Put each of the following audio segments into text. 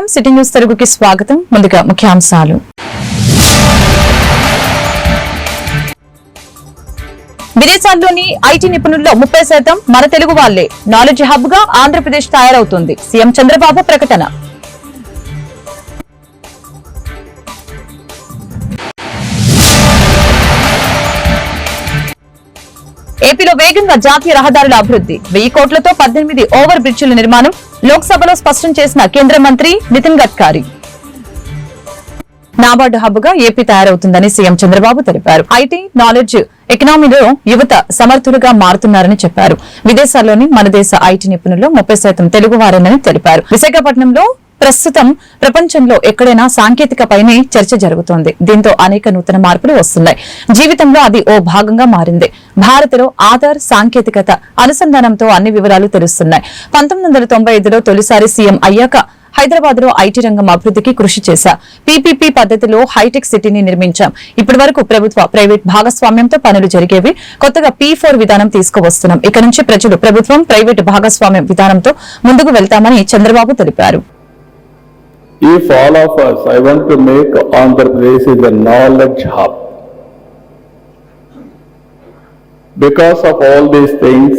నమస్కారం city news తెలుగుకి స్వాగతం. ముందుగా ముఖ్యాంశాలు. విదేశాల్లోని ఐటీ నిపుణుల్లో 30% మన తెలుగు వాళ్లే. నాలెడ్జ్ హబ్ గా ఆంధ్రప్రదేశ్ తయారవుతుంది. సీఎం చంద్రబాబు ప్రకటన. ఏపీలో వేగంగా జాతీయ రహదారుల అభివృద్ధి. 1000 కోట్లతో 18 ఓవర్ బ్రిడ్జిల నిర్మాణం లోక్సభలో స్పష్టం చేసిన కేంద్ర మంత్రి నితిన్ గడ్కరీ. నాబార్డు హబ్ గా ఏపీ తయారవుతుందని సీఎం చంద్రబాబు తెలిపారు. ఐటీ, నాలెడ్జ్ ఎకనామీలో యువత సమర్థులుగా మారుతున్నారని చెప్పారు. విదేశాల్లోని మన దేశ ఐటీ నిపుణుల్లో 30% తెలుగువారేనని తెలిపారు. విశాఖపట్నంలో ప్రస్తుతం ప్రపంచంలో ఎక్కడైనా సాంకేతికపైనే చర్చ జరుగుతోంది. దీంతో అనేక నూతన మార్పులు వస్తున్నాయి. జీవితంలో అది ఓ భాగంగా మారింది. భారత్లో ఆధార్ సాంకేతికత అనుసంధానంతో అన్ని వివరాలు తెలుస్తున్నాయి. 1995లో తొలిసారి సీఎం అయ్యాక హైదరాబాద్ లో ఐటీ రంగం అభివృద్ధికి కృషి చేశా. పీపీపీ పద్ధతిలో హైటెక్ సిటీని నిర్మించాం. ఇప్పటి వరకు ప్రభుత్వ, ప్రైవేట్ భాగస్వామ్యంతో పనులు జరిగేవి. కొత్తగా P4 విధానం తీసుకువస్తున్నాం. ఇక నుంచి ప్రజలు ప్రభుత్వం, ప్రైవేట్ భాగస్వామ్యం విధానంతో ముందుకు వెళ్తామని చంద్రబాబు తెలిపారు. If all of us, I want to make Andhra Pradesh is a knowledge hub. Because of all these things,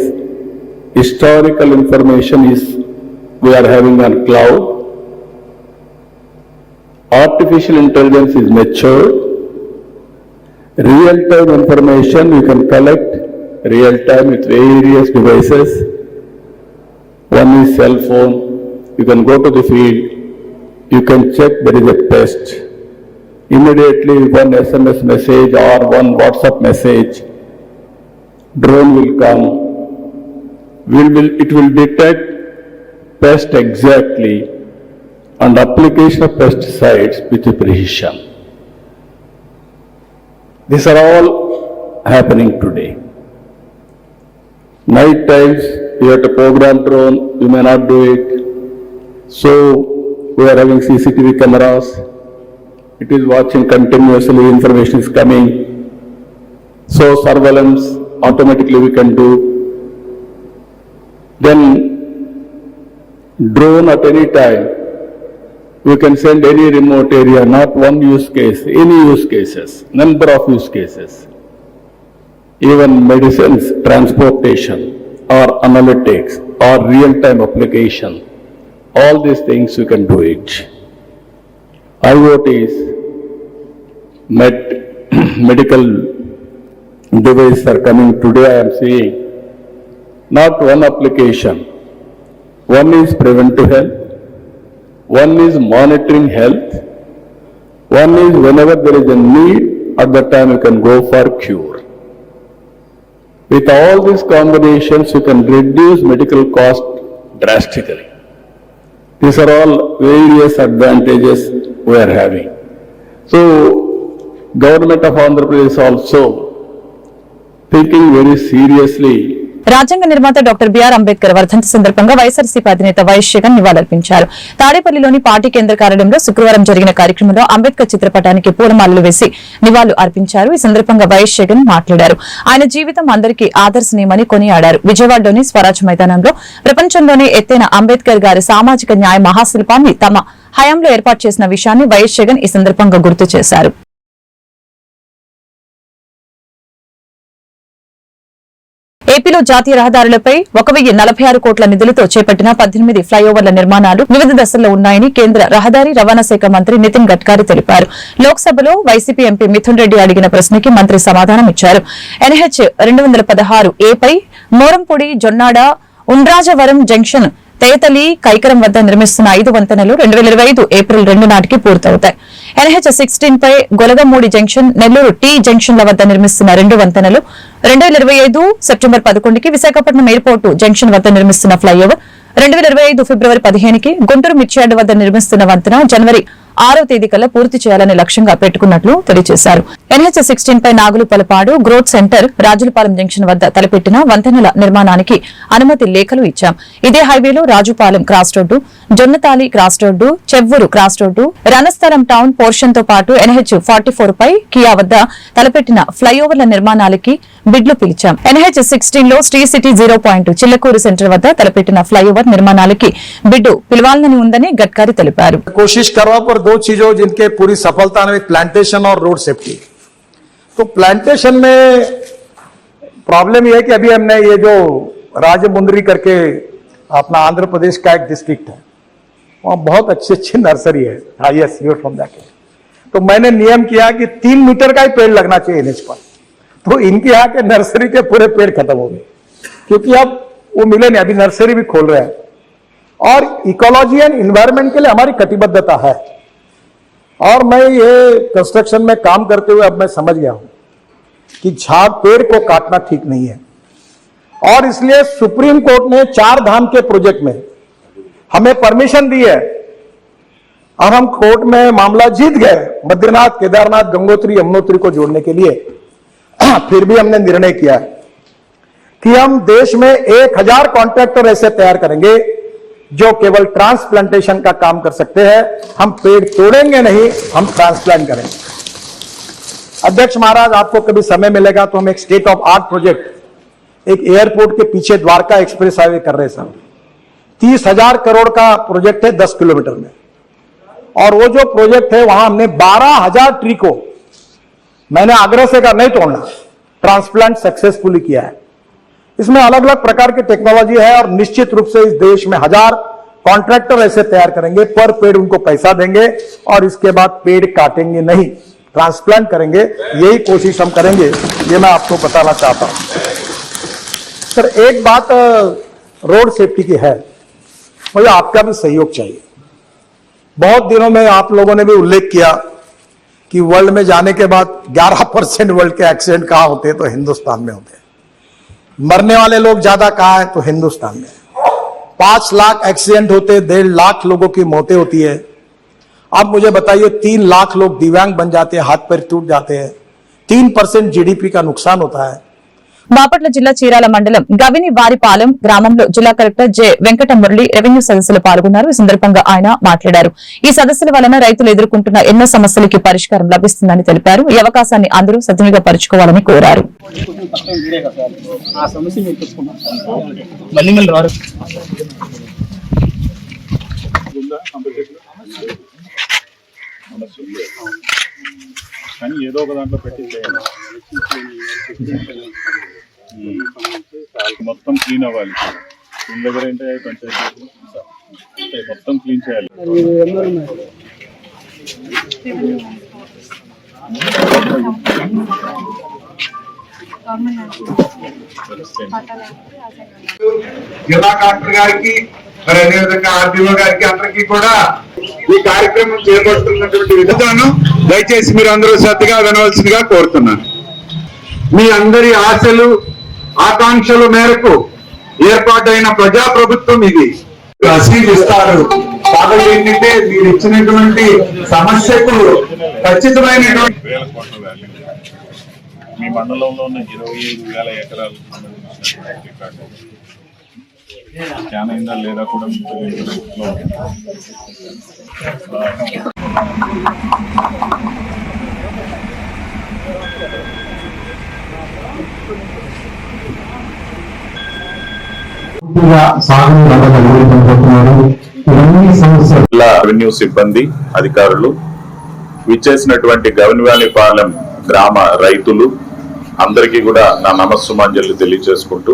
historical information is we are having on cloud. Artificial intelligence is matured. Real-time information you can collect real-time with various devices. One is cell phone. You can go to the field. You can check there is a pest. Immediately one SMS message or one WhatsApp message, drone will come. It will detect pest exactly and application of pesticides with precision. These are all happening today. Night times you have to program drone, you may not do it. So we are having CCTV cameras. It is watching continuously, information is coming. So surveillance automatically we can do. Then drone at any time, we can send any remote area, not one use case, any use cases, number of use cases. Even medicines, transportation or analytics or real-time application. All these things you can do it. IoTs, medical devices are coming today. I am seeing not one application. One is preventive health. One is monitoring health. One is whenever there is a need, at that time you can go for cure. With all these combinations, you can reduce medical cost drastically. These are all various advantages we are having. So, Government of Andhra Pradesh also thinking very seriously. రాజ్యాంగ నిర్మాత doctor BR Ambedkar వర్ధంతి సందర్భంగా వైఎస్ఆర్సీపీ అధినేత YS Jagan నివాళులర్పించారు. తాడేపల్లిలోని party కేంద్ర కార్యాలయంలో శుక్రవారం జరిగిన కార్యక్రమంలో అంబేద్కర్ చిత్రపటానికి పూలమాలలు వేసి నివాళులు అర్పించారు. ఈ సందర్భంగా వైఎస్ జగన్ మాట్లాడారు. ఆయన జీవితం అందరికీ ఆదర్శనీయమని కొనియాడారు. విజయవాడలోని స్వరాజ్ మైదానంలో ప్రపంచంలోనే ఎత్తైన అంబేద్కర్ గారి సామాజిక న్యాయ మహాశిల్పాన్ని తమ హయాంలో ఏర్పాటు చేసిన విషయాన్ని వైఎస్ జగన్ ఈ సందర్భంగా గుర్తు చేశారు. ఏపీలో జాతీయ రహదారులపై 1046 కోట్ల నిధులతో చేపట్టిన 18 ఫ్లైఓవర్ల నిర్మాణాలు వివిధ దశల్లో ఉన్నాయని కేంద్ర రహదారి రవాణా శాఖ మంత్రి నితిన్ గడ్కరీ తెలిపారు. లోక్సభలో వైసీపీ ఎంపీ మిథున్ రెడ్డి అడిగిన ప్రశ్నకి మంత్రి సమాధానం ఇచ్చారు. NH 216 పై మోరంపూడి, జొన్నాడ, ఉండ్రాజవరం జంక్షన్, తేతలి, కైకరం వద్ద నిర్మిస్తున్న 5 వంతెనలు 2025 ఏప్రిల్ 2 నాటికి పూర్తవుతాయి. NH 16 పై గొలగమూడి జంక్షన్, నెల్లూరు టీ జంక్షన్ల వద్ద నిర్మిస్తున్న 2 వంతెనలు 2025 సెప్టెంబర్ 11కి, విశాఖపట్నం ఎయిర్పోర్టు జంక్షన్ వద్ద నిర్మిస్తున్న ఫ్లైఓవర్ 2025 ఫిబ్రవరి 15కి, గుంటూరు మిర్చియార్డు వద్ద నిర్మిస్తున్న వంతెన జనవరి 6వ తేదీ కల్లా పూర్తి చేయాలని లక్ష్యంగా పెట్టుకున్నట్లు తెలియజేశారు. NH-16 పై Nagulapalapadu growth centre Rajulapalem junction వద్ద తలపెట్టిన వంతెనల నిర్మాణానికి అనుమతి లేఖలు ఇచ్చాం. ఇదే హైవేలో Rajupalem cross road, Jonnathali cross road, Chevvuru cross road, Ranasthalam town portion తో పాటు NH-44 పై కియా వద్ద తలపెట్టిన ఫ్లైఓవర్ల నిర్మాణాలకి బిడ్లు పిలిచాం. NH-16 లో శ్రీ సిటీ 0 చిల్లకూరు సెంటర్ వద్ద తలపెట్టిన ఫ్లైఓవర్ నిర్మాణాలకి బిడ్డు పిలవాలని ఉందని గడ్కరీ తెలిపారు. कोशिश करवा पर दो चीजों जिनके पूरी सफलता ने प्लांटेशन और रोड सेफ्टी। तो प्लांटेशन में प्रॉब्लम यह है कि अभी हमने ये जो राजमुंदरी करके अपना आंध्र प्रदेश का एक डिस्ट्रिक्ट है, वहाँ बहुत अच्छी अच्छी नर्सरी है। yes, you're from that area. तो मैंने नियम किया कि 3 मीटर का ही पेड़ लगना चाहिए NH पर। तो इनके यहाँ के नर्सरी के पूरे पेड़ खत्म हो गए, क्योंकि अब वो मिले नहीं। अभी नर्सरी भी खोल रहे हैं और इकोलॉजी एंड इन्वायरमेंट के लिए हमारी कटिबद्धता है। और मैं ये कंस्ट्रक्शन में काम करते हुए अब मैं समझ गया हूं कि झाड़ पेड़ को काटना ठीक नहीं है। और इसलिए सुप्रीम कोर्ट ने 4 धाम के प्रोजेक्ट में हमें परमिशन दी है और हम कोर्ट में मामला जीत गए, बद्रीनाथ, केदारनाथ, गंगोत्री, यमुनोत्री को जोड़ने के लिए। फिर भी हमने निर्णय किया है कि हम देश में 1000 कॉन्ट्रैक्टर ऐसे तैयार करेंगे जो केवल ट्रांसप्लांटेशन का काम कर सकते हैं। हम पेड़ तोड़ेंगे नहीं, हम ट्रांसप्लांट करेंगे। अध्यक्ष महाराज, आपको कभी समय मिलेगा तो हम एक स्टेट ऑफ आर्ट प्रोजेक्ट एक एयरपोर्ट के पीछे द्वारका एक्सप्रेस हाईवे कर रहे हैं। 30,000 करोड़ का प्रोजेक्ट है 10 किलोमीटर में। और वो जो प्रोजेक्ट है वहां हमने 12,000 ट्री को मैंने आग्रह से कहा नहीं तोड़ना, ट्रांसप्लांट सक्सेसफुली किया है। इसमें अलग अलग प्रकार की टेक्नोलॉजी है और निश्चित रूप से इस देश में 1000 कॉन्ट्रैक्टर ऐसे तैयार करेंगे, पर पेड़ उनको पैसा देंगे और इसके बाद पेड़ काटेंगे नहीं, ट्रांसप्लांट करेंगे। यही कोशिश हम करेंगे, ये मैं आपको बताना चाहता हूं। सर, एक बात रोड सेफ्टी की है, मुझे आपका भी सहयोग चाहिए। बहुत दिनों में आप लोगों ने भी उल्लेख किया कि वर्ल्ड में जाने के बाद 11% वर्ल्ड के एक्सीडेंट कहां होते हैं, तो हिंदुस्तान में होते हैं। मरने वाले लोग ज्यादा कहां है, तो हिंदुस्तान में। 5 लाख एक्सीडेंट होते, 1.5 लाख लोगों की मौतें होती है। अब मुझे बताइए, 3 लाख लोग दिव्यांग बन जाते हैं, हाथ पैर टूट जाते हैं, 3% GDP का नुकसान होता है। బాపట్ల జిల్లా చీరాల మండలం గవిని వారిపాలెం గ్రామంలో జిల్లా collector J Venkata Murali revenue సదస్సులో పాల్గొన్నారు. ఈ సందర్భంగా ఆయన మాట్లాడారు. ఈ సదస్సుల వలన రైతులు ఎదుర్కొంటున్న ఎన్నో సమస్యలకి పరిష్కారం లభిస్తుందని తెలిపారు. ఈ అవకాశాన్ని అందరూ సద్వినియోగపరుచుకోవాలని కోరారు. కానీ ఏదో ఒక దాంట్లో పెట్టి మొత్తం క్లీన్ అవ్వాలి. దీని దగ్గర ఏంటంటే కొంచెం మొత్తం క్లీన్ చేయాలి. జిల్లా కలెక్టర్ గారికి మరి అదేవిధంగా ఆర్డీఓ గారికి అందరికీ కూడా ఈ కార్యక్రమం చేపడుతున్నటువంటి విధానం దయచేసి మీరు అందరూ శ్రద్ధగా వినవలసిందిగా కోరుతున్నాను. మీ అందరి ఆశలు ఆకాంక్షల మేరకు ఏర్పాటైన ప్రజాప్రభుత్వం ఇది. రసీదు ఇస్తారు కాబట్టి ఏంటంటే మీరు ఇచ్చినటువంటి సమస్యకు ఖచ్చితమైనటువంటి మీ మండలంలో ఉన్న 25,000 ఎకరాలు స్కాన్ అయిందా లేదా కూడా జిల్లా రెవెన్యూ సిబ్బంది అధికారులు విచ్చేసినటువంటి గవినివారిపాలెం గ్రామ రైతులు అందరికీ కూడా నా నమస్సుమాంజలు తెలియజేసుకుంటూ,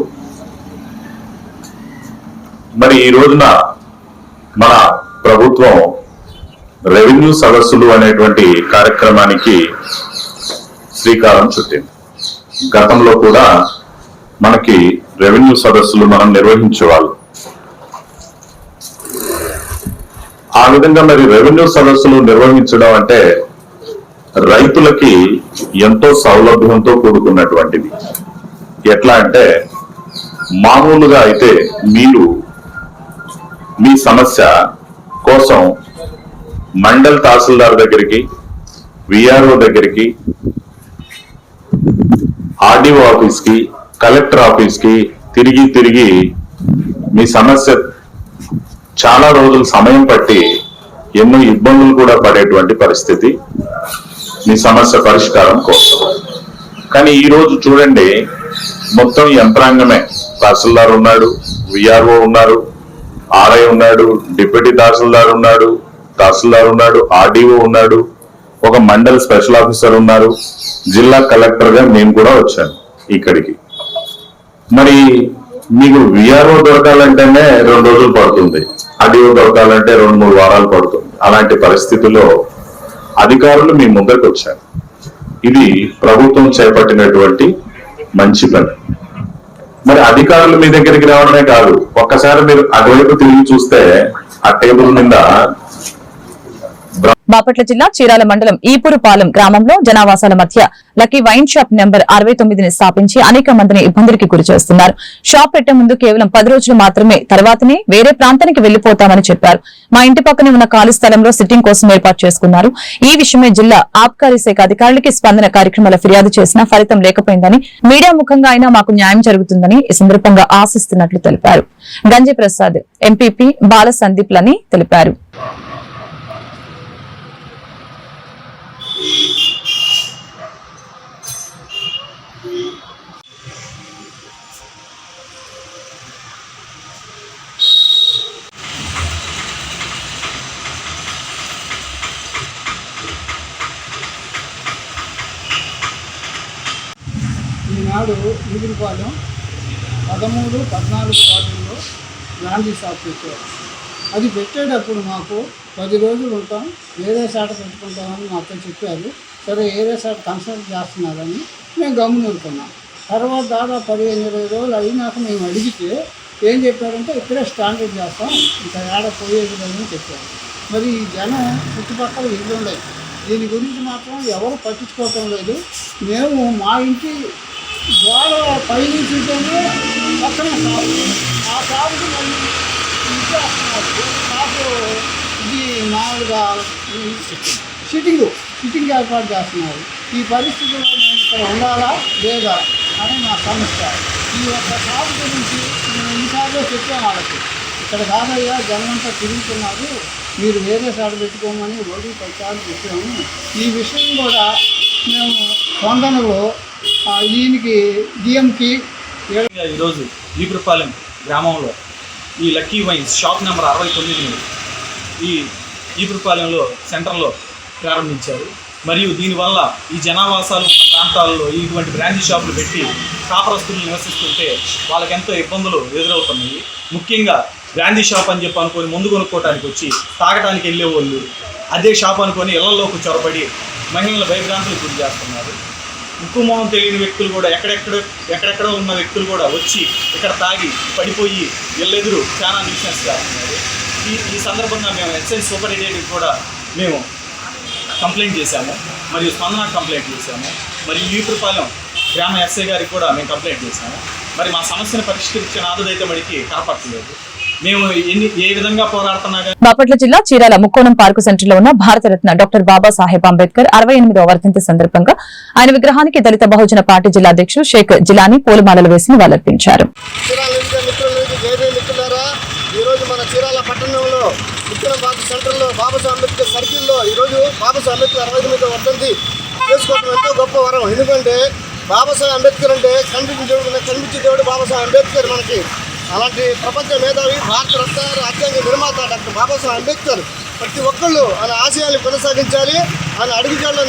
మరి ఈ రోజున మన ప్రభుత్వం రెవెన్యూ సదస్సులు అనేటువంటి కార్యక్రమానికి శ్రీకారం చుట్టింది. గతంలో కూడా మనకి రెవెన్యూ సదస్సులు మనం నిర్వహించేవాళ్ళు. ఆ విధంగా మరి రెవెన్యూ సదస్సులు నిర్వహించడం అంటే రైతులకి ఎంతో సౌలభ్యంతో కూడుకున్నటువంటిది. ఎట్లా అంటే మామూలుగా అయితే మీరు మీ సమస్య కోసం మండల్ తహసీల్దార్ దగ్గరికి, విఆర్ఓ దగ్గరికి, ఆర్డీఓ ఆఫీస్ కి, కలెక్టర్ ఆఫీస్ కి తిరిగి మీ సమస్య చాలా రోజులు సమయం పట్టి ఎన్నో ఇబ్బందులు కూడా పడేటువంటి పరిస్థితి మీ సమస్య పరిష్కారం కోసం. కానీ ఈ రోజు చూడండి, మొత్తం యంత్రాంగమే, తహసీల్దార్ ఉన్నాడు, విఆర్ఓ ఉన్నారు, ఆర్ఐ ఉన్నాడు, డిప్యూటీ తహసీల్దార్ ఉన్నాడు, ఆర్డీఓ ఉన్నాడు, ఒక మండల్ స్పెషల్ ఆఫీసర్ ఉన్నారు, జిల్లా కలెక్టర్ గా నేను కూడా వచ్చాను ఇక్కడికి. మరి మీకు విఆర్ఓ దొరకాలంటేనే 2 రోజులు పడుతుంది, ఆర్డీఓ దొరకాలంటే 2-3 వారాలు పడుతుంది. అలాంటి పరిస్థితుల్లో అధికారులు మీ ముందరికి వచ్చారు. ఇది ప్రభుత్వం చేపట్టినటువంటి మంచి పని. మరి అధికారులు మీ దగ్గరికి రావడమే కాదు, ఒక్కసారి మీరు అటువైపు తిరిగి చూస్తే ఆ టేబుల్ మీద బాపట్ల జిల్లా చీరాల మండలం ఈపురుపాలెం గ్రామంలో జనావాసాల మధ్య లక్కీ వైన్ షాప్ నెంబర్ 69ని స్థాపించి అనేక మందిని ఇబ్బందులకి గురి చేస్తున్నారు. షాప్ పెట్టే ముందు కేవలం 10 రోజులు మాత్రమే, తర్వాతనే వేరే ప్రాంతానికి వెళ్లిపోతామని చెప్పారు. మా ఇంటి పక్కనే ఉన్న ఖాళీ స్థలంలో సిట్టింగ్ కోసం ఏర్పాటు చేసుకున్నారు. ఈ విషయమే జిల్లా ఆబ్కారీ శాఖ అధికారులకి స్పందన కార్యక్రమాల ఫిర్యాదు చేసినా ఫలితం లేకపోయిందని, మీడియా ముఖంగా అయినా మాకు న్యాయం జరుగుతుందని ఈ సందర్భంగా ఆశిస్తున్నట్లు తెలిపారు. గంజి ప్రసాద్, ఎంపీపీ బాల సందీప్లని తెలిపారు. ఈనాడు ఈదురుపాలెం 13, 14 వార్డుల్లో గాంధీ షాప్ పెట్టారు. అది పెట్టేటప్పుడు మాకు 10 రోజులు ఉంటాం, వేరే సాట పెట్టుకుంటామని మాతో చెప్పారు. సరే వేరే సాట కన్సల్ట్ చేస్తున్నారని మేము గమనిస్తున్నాం. తర్వాత దాదాపు 15-20 రోజులు అయినాక మేము అడిగితే ఏం చెప్పారంటే ఇక్కడే స్టాండర్డ్ చేస్తాం, ఇంకా ఏడ పోయేది లేదని చెప్పారు. మరి ఈ జనం చుట్టుపక్కల ఇల్లు ఉన్నాయి, దీని గురించి మాత్రం ఎవరు పట్టించుకోవటం లేదు. మేము మా ఇంటి గోడ పైనుంచి పక్కనే షాపు, ఆ షాపుకి మళ్ళీ ఇచ్చేస్తున్నారు. షాపు ఇది మామూలుగా సిట్టింగ్ ఏర్పాటు చేస్తున్నారు. ఈ పరిస్థితుల్లో నేను ఇక్కడ ఉండాలా లేదా అని నా సమస్య. ఈ యొక్క షాపు గురించి మేము ఎన్నిసార్లు చెప్పాము వాళ్ళకి, ఇక్కడ కాదయ్యా జనమంతా తిరుగుతున్నారు, మీరు వేరే సార్ పెట్టుకోమని 10 సార్లు చెప్పాము. ఈ విషయం కూడా మేము స్పందనలో దీనికి డిఎంకి ఈరోజు ఈపురుపాలెం గ్రామంలో ఈ లక్కీ వైన్స్ షాప్ నెంబర్ 69ని ఈ ఈపురుపాలెంలో సెంటర్లో ప్రారంభించారు. మరియు దీనివల్ల ఈ జనావాసాలు ఉన్న ప్రాంతాల్లో ఇటువంటి బ్రాంచీ షాపులు పెట్టి కాపురస్తులు నివసిస్తుంటే వాళ్ళకి ఎంతో ఇబ్బందులు ఎదురవుతున్నాయి. ముఖ్యంగా బ్రాంచీ షాప్ అని చెప్పి అనుకొని ముందు కొనుక్కోవడానికి వచ్చి తాగడానికి వెళ్ళే వాళ్ళు అదే షాప్ అనుకొని ఇళ్లలోకి చొరబడి మహిళల భయభ్రాంతులు గురి చేస్తున్నారు. ముక్కు మొహం తెలియని వ్యక్తులు కూడా ఎక్కడెక్కడో ఉన్న వ్యక్తులు కూడా వచ్చి ఇక్కడ తాగి పడిపోయి ఇళ్ళెదురు చాలా న్యూసెన్స్ చేస్తున్నారు. ఈ సందర్భంగా మేము ఎక్సైజ్ సూపరింటెండెంట్కి కూడా మేము కంప్లైంట్ చేశాము, మరియు స్పందన కంప్లైంట్ చేశాము, మరియు ఈపురుపాలెం గ్రామ ఎస్ఐ గారికి కూడా మేము కంప్లైంట్ చేశాము. మరి మా సమస్యను పరిష్కరించిన ఆదుదైతే మడికి కనపడలేదు. మేము ఏ విధంగా పోరాడుతున్నా. బాపట్ల జిల్లా చీరాల ముక్కోణం పార్కు సెంటర్ లో ఉన్న భారతరత్న డాక్టర్ బాబాసాహెబ్ అంబేద్కర్ 68వ వర్ధంతి సందర్భంగా ఆయన విగ్రహానికి దళిత బహుజన పార్టీ జిల్లా అధ్యక్షుడు షేక్ జిలానీ పూలమాలలు వేసి నివాళులర్పించారు. ఈరోజు మన చీరాల పట్టణంలో ముక్కోణం పార్కు సెంటర్ లో బాబాసాహెబ్ అంబేద్కర్ సర్కిల్ లో ఈరోజు బాబాసాహెబ్ అంబేద్కర్ 68వ వర్ధంతి చేసుకోవడం ఎంతో గొప్ప వరం. ఎందుకంటే బాబాసాహెబ్ అంబేద్కర్ అంటే కనిపించే దేవుడు బాబాసాహెబ్ అంబేద్కర్ మనకి. అలాంటి ప్రపంచ మేధావి, భారత రత్న, రాజ్యాంగ నిర్మాత డాక్టర్ బాబాసాహెబ్ అంబేద్కర్ ప్రతి ఒక్కళ్ళు ఆయన ఆశయాలు కొనసాగించాలి, ఆయన అడుగుజాడలో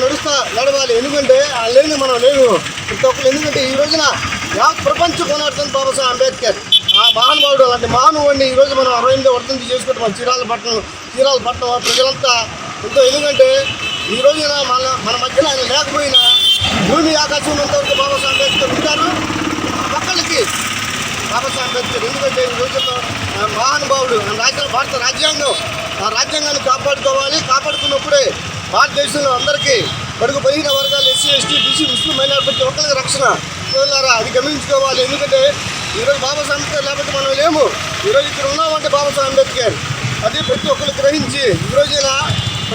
నడవాలి. ఎందుకంటే ఆయన లేని మనం లేవు ప్రతి ఒక్కరు. ఎందుకంటే ఈ రోజున యావత్ ప్రపంచం కొనాడుతుంది బాబాసాహెబ్ అంబేద్కర్. ఆ మహానుభావుడు అలాంటి మహానుభావుడిని ఈరోజు మనం 68వ వర్ధంతి చేసుకుంటాం మన చీరాల పట్టణం ప్రజలంతా ఎంతో. ఎందుకంటే ఈ రోజున మన మధ్యలో ఆయన లేకపోయినా భూమి ఆకాశం ఉన్నంతవరకు బాబాసాహెబ్ అంబేద్కర్ ఉంటారు. ఒక్కళ్ళకి బాబాసాహెబ్ అంబేద్కర్ ఎందుకంటే ఈ రోజుల్లో మహానుభావుడు భారత రాజ్యాంగం, ఆ రాజ్యాంగాన్ని కాపాడుకోవాలి. కాపాడుకున్నప్పుడే భారతదేశంలో అందరికీ బడుగు బలహీన వర్గాలు, ఎస్సీ, ఎస్టీ, బీసీ, ముస్లిం మైనారిటీ ప్రతి ఒక్కరికి రక్షణ సోదరులారా అది గమనించుకోవాలి. ఎందుకంటే ఈరోజు బాబాసాహెబ్ అంబేద్కర్ లేకపోతే మనం లేము. ఈరోజు ఇక్కడ ఉన్నామంటే బాబాసాహెబ్ అంబేద్కర్ అది ప్రతి ఒక్కరు గ్రహించి ఈ రోజున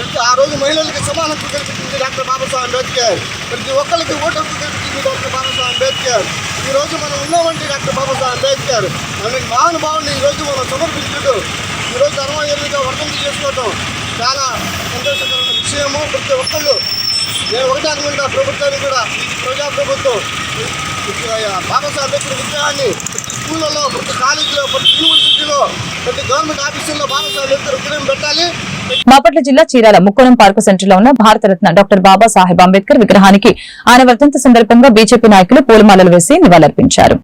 ఆ రోజు మహిళలకు సమానత్వం కల్పించింది డాక్టర్ బాబాసాహెబ్ అంబేద్కర్. ప్రతి ఒక్కరికి ఓటు హక్కు కల్పించింది డాక్టర్ బాబాసాహెబ్ అంబేద్కర్. ఈ రోజు మనం ఉన్నామంటే డాక్టర్ బాబాసాహెబ్ అంబేద్కర్ మనకి మహానుభావుని ఈ రోజు మనం సమర్పించడం, ఈరోజు 68వ వర్ధంతి చేసుకోవటం చాలా సంతోషకరమైన విషయము. ప్రతి ఒక్కళ్ళు నేను ఒకటే అనుకుంటా, ప్రభుత్వాన్ని కూడా ప్రజాప్రభుత్వం బాబాసాహెబ్ అంబేద్కర్ విగ్రహాన్ని ప్రతి స్కూళ్ళలో, ప్రతి కాలేజీలో, ప్రతి యూనివర్సిటీలో, ప్రతి గవర్నమెంట్ ఆఫీసుల్లో బాబాసాహెబ్ అంబేద్కర్ విగ్రహం పెట్టాలి. బాపట్ల జిల్లా చీరాల ముక్కోణం పార్కు సెంటర్ లో ఉన్న భారతరత్న డాక్టర్ బాబాసాహెబ్ అంబేద్కర్ విగ్రహానికి ఆయన వర్ధంతి సందర్భంగా బీజేపీ నాయకులు పూలమాలలు వేసి నివాళులర్పించారు.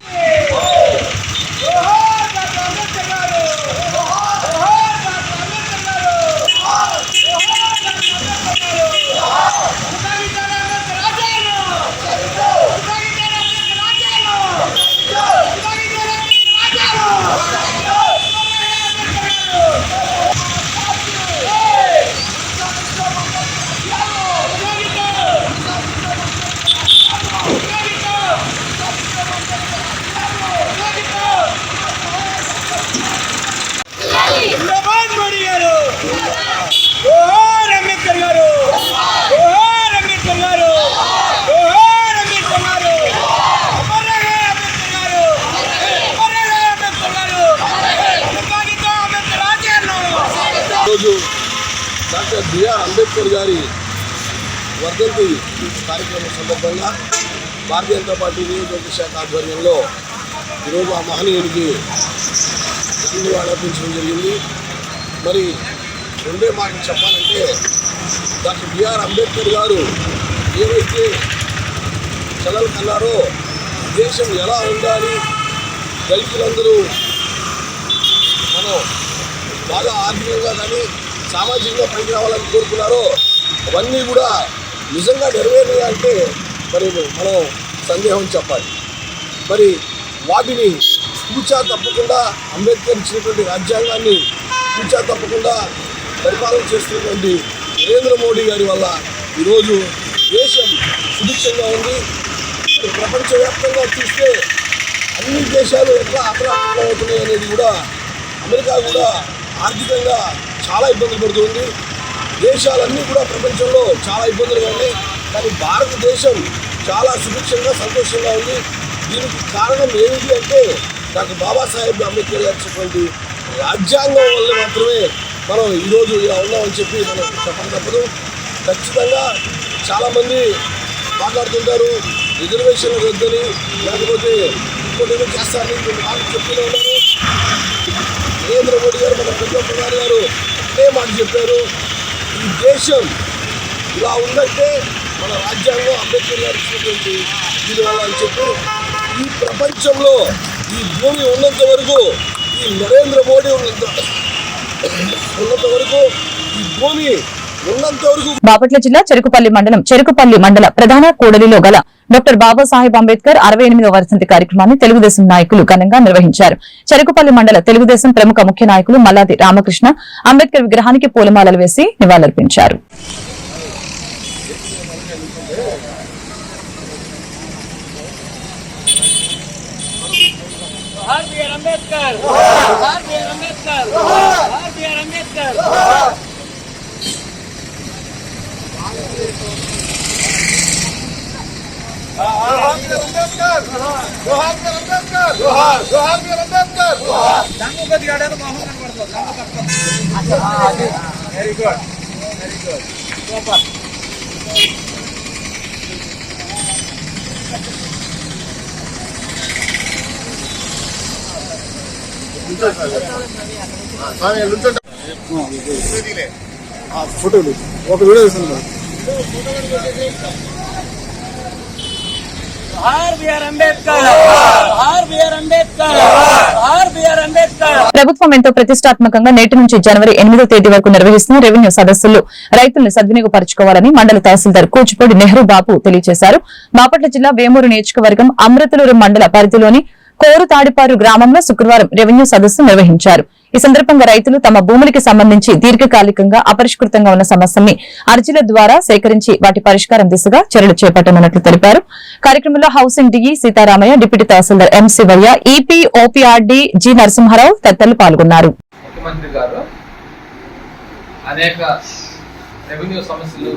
ఈరోజు డాక్టర్ బిఆర్ అంబేద్కర్ గారి వర్ధంతి కార్యక్రమం సందర్భంగా భారతీయ జనతా పార్టీ నియోజకవర్గ శాఖ ఆధ్వర్యంలో ఈరోజు ఆ మహనీయునికి ధన్యవాదాలు అర్పించడం జరిగింది. మరి రెండే మాటలు చెప్పాలంటే, డాక్టర్ బిఆర్ అంబేద్కర్ గారు ఏవైతే కలలు కన్నారో దేశం ఎలా ఉండాలి, దళితులందరూ మనం బాగా ఆర్థికంగా కానీ సామాజికంగా పైకి రావాలని కోరుకున్నారో అవన్నీ కూడా నిజంగా నెరవేరాలంటే మరి మనం సందేహం చెప్పాలి. మరి వాటిని తూచా తప్పకుండా అంబేద్కర్ ఇచ్చినటువంటి రాజ్యాంగాన్ని తూచా తప్పకుండా పరిపాలన చేస్తున్నటువంటి నరేంద్ర మోడీ గారి వల్ల ఈరోజు దేశం సుభిక్షంగా ఉంది. ప్రపంచవ్యాప్తంగా చూస్తే అన్ని దేశాలు ఎట్లా అప్రాప్తంగా అవుతున్నాయి అనేది కూడా, అమెరికా కూడా ఆర్థికంగా చాలా ఇబ్బందులు పడుతుంది. దేశాలన్నీ కూడా ప్రపంచంలో చాలా ఇబ్బందులుగా ఉన్నాయి. కానీ భారతదేశం చాలా సుభిక్షంగా సంతోషంగా ఉంది. దీనికి కారణం ఏమిటి అంటే డాక్టర్ బాబాసాహెబ్ అంబేద్కర్ గారు ఇచ్చినటువంటి రాజ్యాంగం వల్ల మాత్రమే మనం ఈరోజు ఇలా ఉన్నామని చెప్పి మనం చెప్పడం తప్పదు. ఖచ్చితంగా చాలామంది మాట్లాడుతుంటారు రిజర్వేషన్లు వద్దని, లేకపోతే ఇంకోటి ఏదో చేస్తారని వాళ్ళు చెప్తూనే ఉన్నారు. నరేంద్ర మోడీ గారు, మన ప్రధాని గారు అదే మాట చెప్పారు. ఈ దేశం ఇలా ఉందంటే మన రాజ్యాంగం అంబేద్కర్ గారు ఇచ్చినటువంటి దీనివల్ల అని చెప్పి, ఈ ప్రపంచంలో ఈ భూమి ఉన్నంత వరకు, ఈ నరేంద్ర మోడీ ఉన్నంత వరకు, ఈ భూమి ఉన్నంత వరకు. బాపట్ల జిల్లా చెరుకుపల్లి మండల ప్రధాన కూడలిలో గల డాక్టర్ బాబాసాహెబ్ అంబేద్కర్ 68వ వర్ధంతి కార్యక్రమాన్ని తెలుగుదేశం నాయకులు ఘనంగా నిర్వహించారు. చెరుకుపల్లి మండల తెలుగుదేశం ప్రముఖ ముఖ్య నాయకులు మల్లాది రామకృష్ణ అంబేద్కర్ విగ్రహానికి పూలమాలలు వేసి నివాళులర్పించారు. Very good, super. ఫోటోలు ఒక వీడియో తీస్తున్నాను. ప్రభుత్వం ఎంతో ప్రతిష్టాత్మకంగా నేటి నుంచి జనవరి 8వ తేదీ వరకు నిర్వహిస్తున్న రెవెన్యూ సదస్సులు రైతులను సద్వినియోగపరచుకోవాలని మండల తహసీల్దార్ కూచిపూడి నెహ్రూ బాబు తెలియజేశారు. బాపట్ల జిల్లా వేమూరు నియోజకవర్గం అమృతలూరు మండల పరిధిలోని కోరు తాడిపారు గ్రామంలో శుక్రవారం రెవెన్యూ సదస్సు నిర్వహించారు. ఈ సందర్భంగా రైతులు తమ భూములకి సంబంధించి దీర్ఘకాలికంగా అపరిష్కృతంగా ఉన్న సమస్యల్ని అర్జీల ద్వారా సేకరించి వాటి పరిష్కారం దిశగా చర్యలు చేపట్టనున్నట్లు తెలిపారు. కార్యక్రమంలో హౌసింగ్ డిఈ సీతారామయ్య, డిప్యూటీ తహసీల్దార్ ఎం శివయ్య, ఈపీ ఓపీఆర్డీ జి నరసింహారావు తదితరులు పాల్గొన్నారు. ముఖ్యమంత్రి గారు అనేక రెవెన్యూ సమస్యలు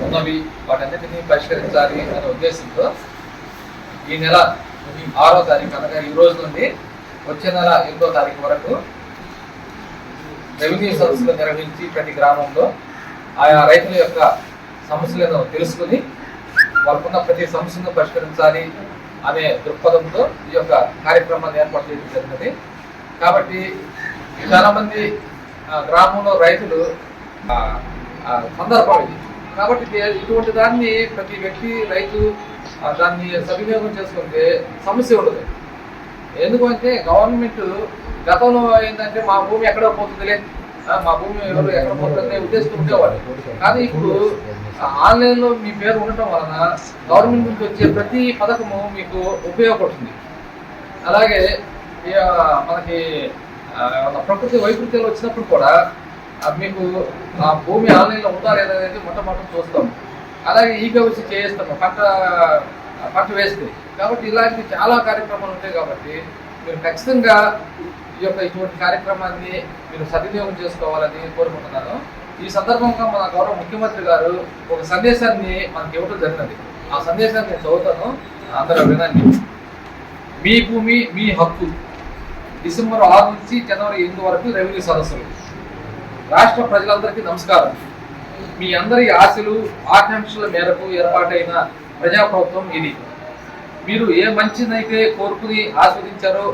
ఉన్నవి వాటన్నిటినీ పరిష్కరించాలి అనే ఉద్దేశంతో ఈ నెల 6వ తారీఖు అనగా ఈ రోజు నుండి వచ్చే నెల 8వ తారీఖు వరకు రెవెన్యూ సదస్సులు నిర్వహించి ప్రతి గ్రామంలో ఆయా రైతుల యొక్క సమస్యలను తెలుసుకుని వాళ్ళకున్న ప్రతి సమస్యను పరిష్కరించాలి అనే దృక్పథంతో ఈ యొక్క కార్యక్రమాన్ని ఏర్పాటు చేయడం జరిగింది. కాబట్టి చాలా మంది గ్రామంలో రైతులు సందర్భం ఇది. కాబట్టి ఇటువంటి దాన్ని ప్రతి వ్యక్తి రైతు దాన్ని సద్వినియోగం చేసుకుంటే సమస్య ఉండదు. ఎందుకంటే గవర్నమెంట్ గతంలో ఏంటంటే మా భూమి ఎక్కడో పోతుందిలే, మా భూమి ఎవరు ఎక్కడ పోతుందనే ఉద్దేశంతో ఉండేవాళ్ళు. కానీ ఇప్పుడు ఆన్లైన్లో మీ పేరు ఉండటం వలన గవర్నమెంట్ నుంచి వచ్చే ప్రతి పథకము మీకు ఉపయోగపడుతుంది. అలాగే మనకి ప్రకృతి వైపరీత్యాలు వచ్చినప్పుడు కూడా మీకు ఆ భూమి ఆన్లైన్లో ఉందా లేదా అనేది మొట్టమొదటి చూస్తాం. అలాగే ఈగవసి చేస్తాము పంట వేస్తే. కాబట్టి ఇలాంటి చాలా కార్యక్రమాలు ఉంటాయి. కాబట్టి మీరు ఖచ్చితంగా ఈ యొక్క ఇటువంటి కార్యక్రమాన్ని మీరు సద్వినియోగం చేసుకోవాలని కోరుకుంటున్నాను. ఈ సందర్భంగా మన గౌరవ ముఖ్యమంత్రి గారు ఒక సందేశాన్ని మనకి ఇవ్వడం జరిగినది. ఆ సందేశాన్ని నేను చదువుతాను, అందరూ వినండి. మీ భూమి మీ హక్కు. డిసెంబర్ 6 నుంచి జనవరి 8 వరకు రెవెన్యూ సదస్సులు. రాష్ట్ర ప్రజలందరికీ నమస్కారం. మీ అందరి ఆశలు ఆకాంక్షల మేరకు ఏర్పాటైన ప్రజాప్రభుత్వం ఇది. మీరు ఏ మంచినైతే కోరుకుని ఆస్వాదించారో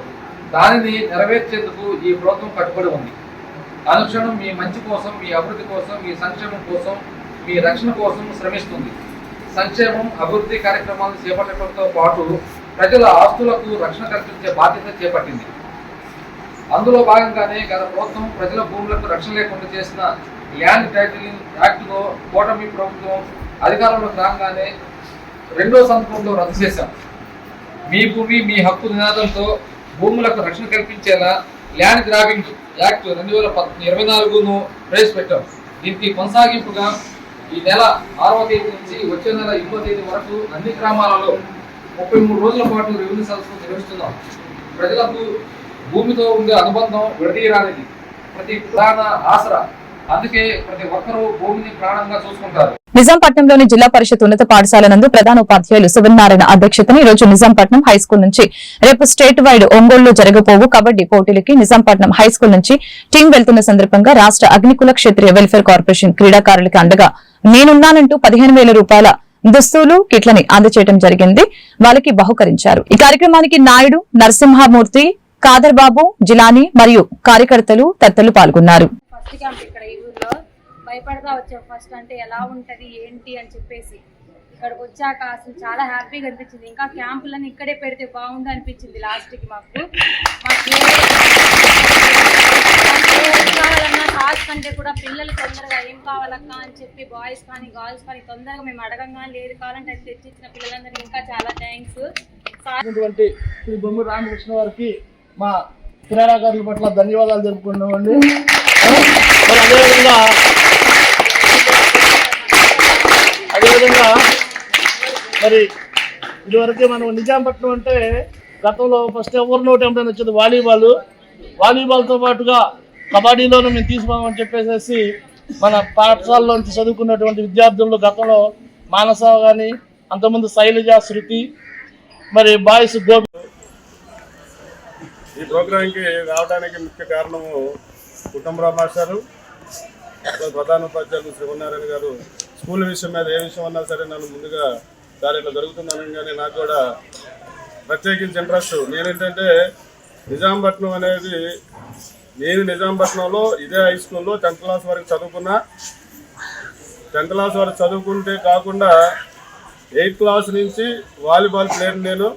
దానిని నెరవేర్చేందుకు ఈ ప్రభుత్వం కట్టుబడి ఉంది. అనుక్షణం మీ మంచి కోసం, మీ అభివృద్ధి కోసం, మీ సంక్షేమం కోసం, మీ రక్షణ కోసం శ్రమిస్తుంది. సంక్షేమం అభివృద్ధి కార్యక్రమాలను చేపట్టడంతో పాటు ప్రజల ఆస్తులకు రక్షణ కల్పించే బాధ్యత చేపట్టింది. అందులో భాగంగానే గత ప్రభుత్వం ప్రజల భూములకు రక్షణ లేకుండా చేసిన ల్యాండ్ టైటిలింగ్ యాక్ట్ను కూటమి ప్రభుత్వం అధికారంలోకి రాగానే 2వ సందర్భంలో రద్దు చేశాం. మీ భూమి మీ హక్కు నినాదంతో భూములకు రక్షణ కల్పించేలా ల్యాండ్ గ్రాబింగ్ యాక్ట్ 2024ను ప్రవేశపెట్టాం. దీనికి కొనసాగింపుగా ఈ నెల 6వ తేదీ నుంచి వచ్చే నెల 8వ తేదీ వరకు అన్ని గ్రామాలలో 33 రోజుల పాటు రెవెన్యూ సదస్సులు నిర్వహిస్తున్నాం. ప్రజలకు భూమితో ఉండే అనుబంధం విడదీయరానిది, ప్రతి ప్రధాన ఆసరా. అందుకే ప్రతి ఒక్కరూ భూమిని ప్రాణంగా చూసుకుంటారు. నిజాంపట్నంలోని జిల్లా పరిషత్ ఉన్నత పాఠశాల నందు ప్రధాన ఉపాధ్యాయులు సువన్నారాయణ అధ్యక్షతన ఈ రోజు నిజాంపట్నం హైస్కూల్ నుంచి రేపు స్టేట్ వైడ్ ఒంగోలులో జరగబోవు కబడ్డీ పోటీలకి నిజాంపట్నం హైస్కూల్ నుంచి టీం వెళ్తున్న సందర్భంగా రాష్ట్ర అగ్నికుల క్షత్రియ వెల్ఫేర్ కార్పొరేషన్ క్రీడాకారులకి అండగా నేనున్నానంటూ 15,000 రూపాయల దుస్తులు కిట్లని అందజేయడం జరిగింది. వాళ్ళకి బహుకరించారు. ఈ కార్యక్రమానికి నాయుడు, నరసింహమూర్తి, కాదర్ బాబు, జిలానీ మరియు కార్యకర్తలు తదితరులు పాల్గొన్నారు. ఫస్ట్ క్యాంప్ ఇక్కడ ఈ ఊర్లో భయపడతా వచ్చాం. ఫస్ట్ అంటే ఎలా ఉంటది ఏంటి అని చెప్పేసి ఇక్కడికి వచ్చాక అసలు చాలా హ్యాపీగా అనిపించింది. ఇంకా క్యాంపులను ఇక్కడే పెడితే బాగుంది అనిపించింది. లాస్ట్కి మాకు కావాలన్నా కాల్స్ కంటే కూడా పిల్లలు తొందరగా ఏం కావాలక్క అని చెప్పి బాయ్స్ కానీ గర్ల్స్ కానీ తొందరగా మేము అడగంగా లేదు కావాలంటే అది తెచ్చిచ్చిన పిల్లలందరికీ ఇంకా చాలా థ్యాంక్స్. శ్రీ బొమ్మ రామకృష్ణ వారికి మా క్రీడాకారుల పట్ల ధన్యవాదాలు తెలుపుకున్నామండి. అదేవిధంగా మరి ఇదివరకే మనం నిజాంపట్నం అంటే గతంలో ఫస్ట్ ఎవరు నోట్ ఏమిటని వచ్చేది వాలీబాల్తో పాటుగా కబడ్డీలోనూ మేము తీసుకోమని చెప్పేసి మన పాఠశాలలోంచి చదువుకున్నటువంటి విద్యార్థులు గతంలో మానస కానీ అంతకుముందు శైలజ, శృతి, మరి బాయ్స్ గోపి. ఈ ప్రోగ్రాంకి రావడానికి ముఖ్య కారణము కుటుంబరావు మాస్టారు, ప్రధాన ఉపాధ్యాయులు శ్రీవన్నారాయణ గారు స్కూల్ విషయం మీద ఏ విషయం అన్నా సరే నన్ను ముందుగా సార్ ఇట్లా జరుగుతుందనగానే నాకు కూడా ప్రత్యేకించి ఇంట్రెస్ట్. నేనేంటంటే నిజాంపట్నం అనేది నేను నిజాంపట్నంలో ఇదే హై స్కూల్లో 10th క్లాస్ వరకు చదువుకున్నా. 10th క్లాస్ వరకు చదువుకుంటే కాకుండా 8th క్లాస్ నుంచి వాలీబాల్ ప్లేయర్ నేను.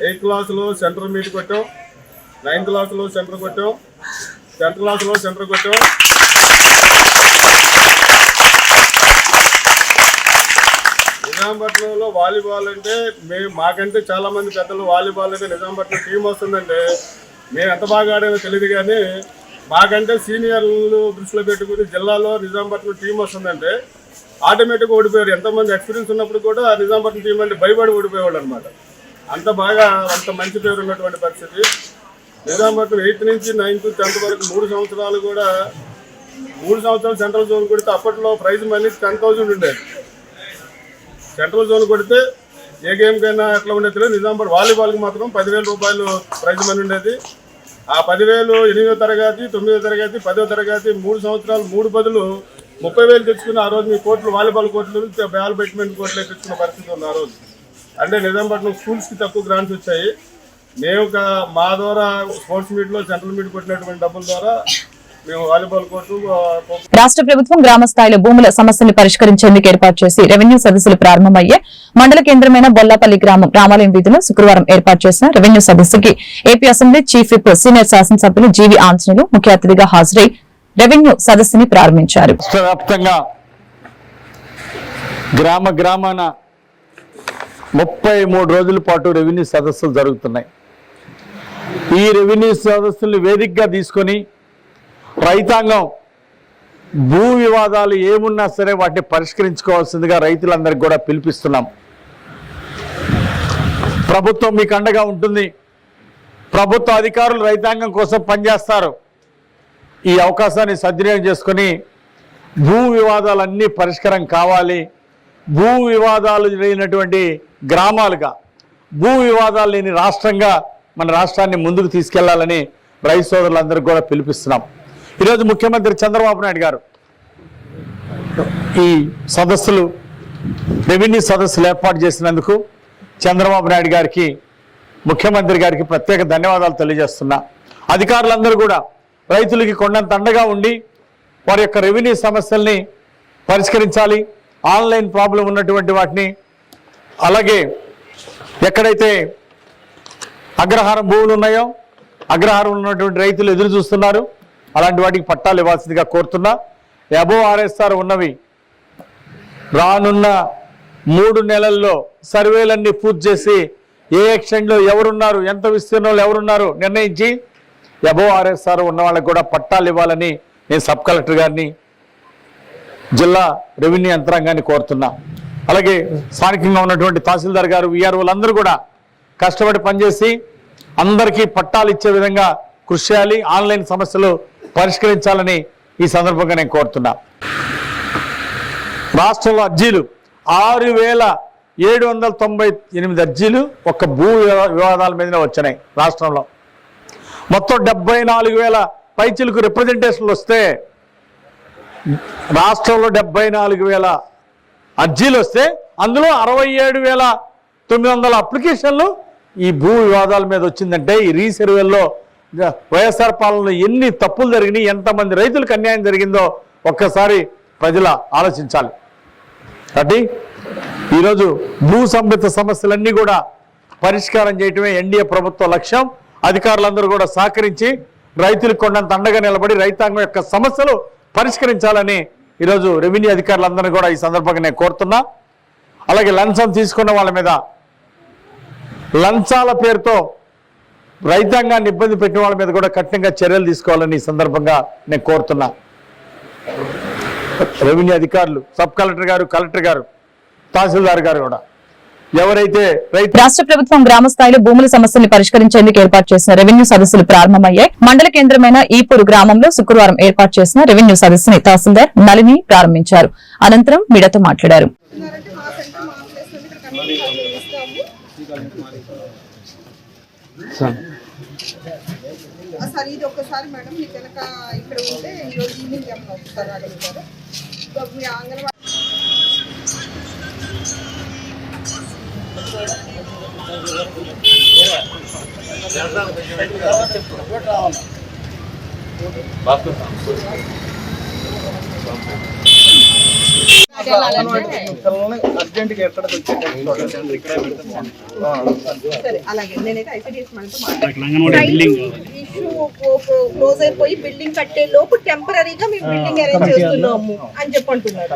8th క్లాస్లో సెంటర్ మీట్ కొట్టాం, 9th క్లాస్లో సెంటర్ కొట్టాం, 10th క్లాస్లో సెంటర్ కొట్టాం. నిజాంపట్నంలో వాలీబాల్ అంటే మాకంటే చాలా మంది పెద్దలు వాలీబాల్ అంటే నిజాంపట్నం టీం వస్తుందంటే మేము ఎంత బాగా ఆడామో తెలియదు. కానీ మాకంటే సీనియర్లు దృష్టిలో పెట్టుకుని జిల్లాలో నిజాంపట్నం టీం వస్తుందంటే ఆటోమేటిక్గా ఓడిపోయారు. ఎంతోమంది ఎక్స్పీరియన్స్ ఉన్నప్పుడు కూడా నిజాంపట్నం టీం అంటే భయపడి ఓడిపోయేవాళ్ళు అనమాట. అంత బాగా అంత మంచి పేరు ఉన్నటువంటి పరిస్థితి. నిజాంపట్నం 8th నుంచి 9th 10th వరకు 3 సంవత్సరాలు కూడా 3 సంవత్సరాలు సెంట్రల్ జోన్ కొడితే అప్పట్లో ప్రైజ్ మనీ 10,000 ఉండేది. సెంట్రల్ జోన్ కొడితే ఏ గేమ్కైనా ఎట్లా ఉండేది. నిజామాబాద్ వాలీబాల్కి మాత్రం 10,000 రూపాయలు ప్రైజ్ మనీ ఉండేది. ఆ 10,000 8వ తరగతి, 9వ తరగతి, 10వ తరగతి 3 సంవత్సరాలు 3 బదులు 30,000 తెచ్చుకుని ఆ రోజు మీ కోర్టులు వాలీబాల్ కోర్టుల నుంచి బాల్ బ్యాడ్మింటన్ కోర్టులు తెచ్చుకున్న పరిస్థితి ఉంది ఆ రోజు. అంటే నిజామాబాద్లో స్కూల్స్కి తక్కువ గ్రాంట్స్ వచ్చాయి. మేము మా ద్వారా స్పోర్ట్స్ మీట్లో సెంట్రల్ మీట్ కొట్టినటువంటి డబ్బుల ద్వారా మేము వాలీబాల్ కోర్టు. రాష్ట్ర ప్రభుత్వం గ్రామ స్థాయిలో భూముల సమస్యల్ని పరిష్కరించేందుకు ఏర్పాటు చేసి రెవెన్యూ సదస్సులు ప్రారంభమయ్యే మండల కేంద్రమైన బొల్లాపల్లి గ్రామం రామాలయం వీధిలో శుక్రవారం ఏర్పాటు చేసిన రెవెన్యూ సదస్సుకి AP assembly chief whip senior శాసనసభ్యులు జీవీ ఆంజనేయులు ముఖ్య అతిథిగా హాజరై రెవెన్యూ సదస్సుని ప్రారంభించారు. గ్రామ గ్రామాన 33 రోజుల పాటు రెవెన్యూ సదస్సులు జరుగుతున్నాయి. ఈ రెవెన్యూ సదస్సుల్ని వేదికగా తీసుకొని రైతాంగం భూ వివాదాలు ఏమున్నా సరే వాటిని పరిష్కరించుకోవాల్సిందిగా రైతులందరికీ కూడా పిలిపిస్తున్నాం. ప్రభుత్వం మీకు అండగా ఉంటుంది. ప్రభుత్వ అధికారులు రైతాంగం కోసం పనిచేస్తారు. ఈ అవకాశాన్ని సద్వినియోగం చేసుకొని భూ వివాదాలన్నీ పరిష్కారం కావాలి. భూ వివాదాలు లేనటువంటి గ్రామాలుగా, భూ వివాదాలు లేని రాష్ట్రంగా మన రాష్ట్రాన్ని ముందుకు తీసుకెళ్లాలని రైతు సోదరులందరికీ కూడా పిలిపిస్తున్నాం. ఈరోజు ముఖ్యమంత్రి చంద్రబాబు నాయుడు గారు ఈ సదస్సులు, రెవెన్యూ సదస్సులు ఏర్పాటు చేసినందుకు చంద్రబాబు నాయుడు గారికి, ముఖ్యమంత్రి గారికి ప్రత్యేక ధన్యవాదాలు తెలియజేస్తున్నా. అధికారులందరూ కూడా రైతులకి కొండంత అండగా ఉండి వారి యొక్క రెవెన్యూ సమస్యల్ని పరిష్కరించాలి. ఆన్లైన్ ప్రాబ్లం ఉన్నటువంటి వాటిని, అలాగే ఎక్కడైతే అగ్రహారం భూములు ఉన్నాయో, అగ్రహారం ఉన్నటువంటి రైతులు ఎదురు చూస్తున్నారు, అలాంటి వాటికి పట్టాలు ఇవ్వాల్సిందిగా కోరుతున్నా. అబోవ్ ఆర్ఎస్ఆర్ ఉన్నవి రానున్న 3 నెలల్లో సర్వేలన్నీ పూర్తి చేసి ఏ ఎక్స్టెండ్లో ఎవరున్నారు, ఎంత విస్తీర్ణంలో ఎవరున్నారు నిర్ణయించి అబోవ్ ఆర్ఎస్ఆర్ ఉన్న వాళ్ళకి కూడా పట్టాలు ఇవ్వాలని నేను సబ్ కలెక్టర్ గారిని, జిల్లా రెవెన్యూ యంత్రాంగాన్ని కోరుతున్నా. అలాగే స్థానికంగా ఉన్నటువంటి తహసీల్దార్ గారు, వీఆర్ఓలందరూ కూడా కష్టపడి పనిచేసి అందరికీ పట్టాలు ఇచ్చే విధంగా కృషి చేయాలి. ఆన్లైన్ సమస్యలు పరిష్కరించాలని ఈ సందర్భంగా నేను కోరుతున్నా. రాష్ట్రంలో అర్జీలు 6,798 అర్జీలు ఒక్క భూ వివాదాల మీదనే వచ్చినాయి. రాష్ట్రంలో మొత్తం 74,000 పైచిలకు రిప్రజెంటేషన్లు వస్తే, రాష్ట్రంలో 74,000 అర్జీలు వస్తే అందులో 67,900 అప్లికేషన్లు ఈ భూ వివాదాల మీద వచ్చిందంటే, ఈ రీసర్వేల్లో వైఎస్ఆర్ పాలనలో ఎన్ని తప్పులు జరిగినాయి, ఎంతమంది రైతులకు అన్యాయం జరిగిందో ఒక్కసారి ప్రజల ఆలోచించాలి. కాబట్టి ఈరోజు భూ సంబంధిత సమస్యలన్నీ కూడా పరిష్కారం చేయటమే ఎన్డీఏ ప్రభుత్వ లక్ష్యం. అధికారులందరూ కూడా సహకరించి రైతులకు కొండంత అండగా నిలబడి రైతాంగం యొక్క సమస్యలు పరిష్కరించాలని ఈరోజు రెవెన్యూ అధికారులందరినీ కూడా ఈ సందర్భంగా నేను కోరుతున్నా. అలాగే లంచం తీసుకున్న వాళ్ళ మీద, లంచాల పేరుతో రైతాంగాన్ని ఇబ్బంది పెట్టిన వాళ్ళ మీద కూడా కఠినంగా చర్యలు తీసుకోవాలని ఈ సందర్భంగా నేను కోరుతున్నా. రెవెన్యూ అధికారులు, సబ్ కలెక్టర్ గారు, కలెక్టర్ గారు, తహసీల్దార్ గారు కూడా ఎవరైతే రాష్ట్ర ప్రభుత్వం గ్రామ స్థాయిలో భూముల సమస్యల్ని పరిష్కరించేందుకు ఏర్పాటు చేసిన రెవెన్యూ సదస్సులు ప్రారంభమయ్యాయి. మండల కేంద్రమైన ఈపూరు గ్రామంలో శుక్రవారం ఏర్పాటు చేసిన రెవెన్యూ సదస్సుని తహసీల్దార్ నళిని ప్రారంభించారు. అనంతరం మీడియాతో మాట్లాడారు. సార్ ఇది ఒక్కసారి మేడం మీకు కనుక ఇక్కడ ఉంటే ఈరోజు ఈవినింగ్ ఏమన్నా ఒకసారి రాగలుగుతారు. మీ అంగన్వాడీ అర్జెంట్గా ఎక్కడికి సరే అలాగే నేనైతే ఐసీడీఎస్ మనతో ఇష్యూ క్లోజ్ అయిపోయి బిల్డింగ్ కట్టే లోపు టెంపరీగా మేము బిల్డింగ్ అరేంజ్ చేస్తున్నాము అని చెప్పంటున్నారు.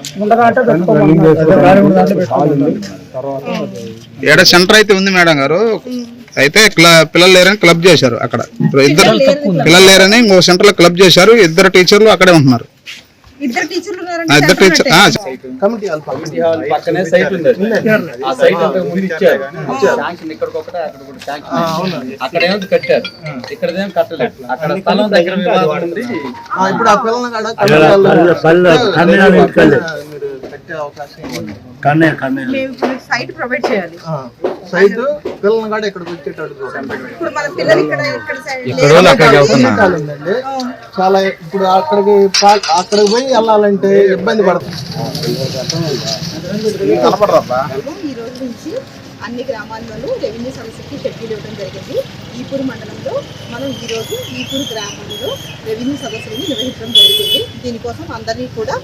ఏడ సెంటర్ అయితే ఉంది మేడం గారు, అయితే పిల్లలు లేరని క్లబ్ చేశారు. అక్కడ ఇద్దరు పిల్లలు లేరని ఇంకో సెంటర్ లో క్లబ్ చేశారు. 2 టీచర్లు అక్కడే ఉంటున్నారు. ఇద్దరు టీచర్లు ఇద్దరు టీచర్ కమిటీ హాల్ పక్కనే సైట్ ఉంది. ఆ సైట్ అంతకు ముందు ఇచ్చారు. శాంక్షన్ ఇక్కడికి ఒకటే అక్కడ కూడా శాంక్షన్. అక్కడ ఏమో కట్టారు, ఇక్కడ ఏమో కట్టలేదు. అక్కడ స్థలం దగ్గర వివాదం ఉంది. ఇప్పుడు ఆ పిల్లల్ని కాడ కట్టే అవకాశం మేము సైట్ ప్రొవైడ్ చేయాలి. సైట్ పిల్లల్ని కాడ ఇక్కడికి వచ్చేటట్టు ఇప్పుడు మన పిల్లలు ఇక్కడ సైడ్ ఉందండి. చాలా ఇప్పుడు అక్కడికి పోయి వెళ్ళాలంటే ఇబ్బంది పడుతుంది. ఈ రోజు నుంచి అన్ని గ్రామాల్లోనూ రెవెన్యూ సమస్యకి షెడ్యూల్ ఇవ్వడం జరిగింది. ఈపూరు మండలంలో మనం ఈరోజు ఈపూరు గ్రామంలో రెవెన్యూ సదస్సులను నిర్వహించడం జరుగుతుంది. దీనికోసం అందరినీ కూడా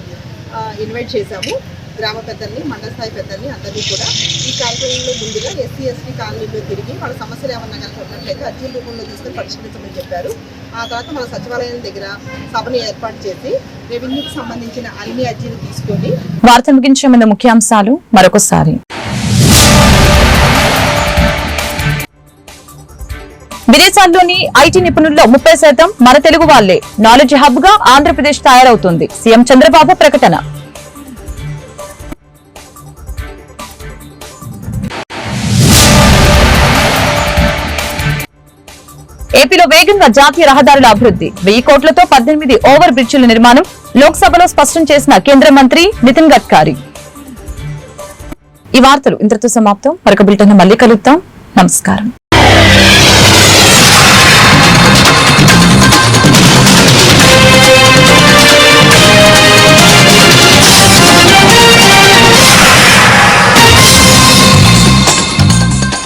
ఇన్వైట్ చేశాము. గ్రామ పెద్దల్ని, మండల స్థాయి పెద్దల్ని అందరినీ కూడా. ఈ కార్యక్రమంలో ముందుగా ఎస్సీ ఎస్టీ కాలనీలో తిరిగి వాళ్ళ సమస్యలు ఏమన్నా కనుక ఉన్నట్లయితే అర్జీల రూపంలో తీసుకొని పరిష్కరించమని చెప్పారు. ఆ తర్వాత మన సచివాలయం దగ్గర సభను ఏర్పాటు చేసి రెవెన్యూకి సంబంధించిన అన్ని అర్జీలు తీసుకొని. వార్త ముగించే ముందు ముఖ్యాంశాలు మరొకసారి. విదేశాల్లోని ఐటీ నిపుణుల్లో 30% మన తెలుగు వాళ్లే. నాలెడ్జ్ హబ్ గా ఆంధ్రప్రదేశ్ తయారవుతుంది. సీఎం చంద్రబాబు ప్రకటన. ఏపీలో వేగంగా జాతీయ రహదారుల అభివృద్ధి. 1000 కోట్లతో 18 ఓవర్ బ్రిడ్జిల నిర్మాణం. లోక్సభలో స్పష్టం చేసిన కేంద్ర మంత్రి నితిన్ గడ్కరీ. ఈ వార్తలు ఇంతటితో సమాప్తం. మరొక బులెటిన్ మళ్ళీ కలుద్దాం. నమస్కారం.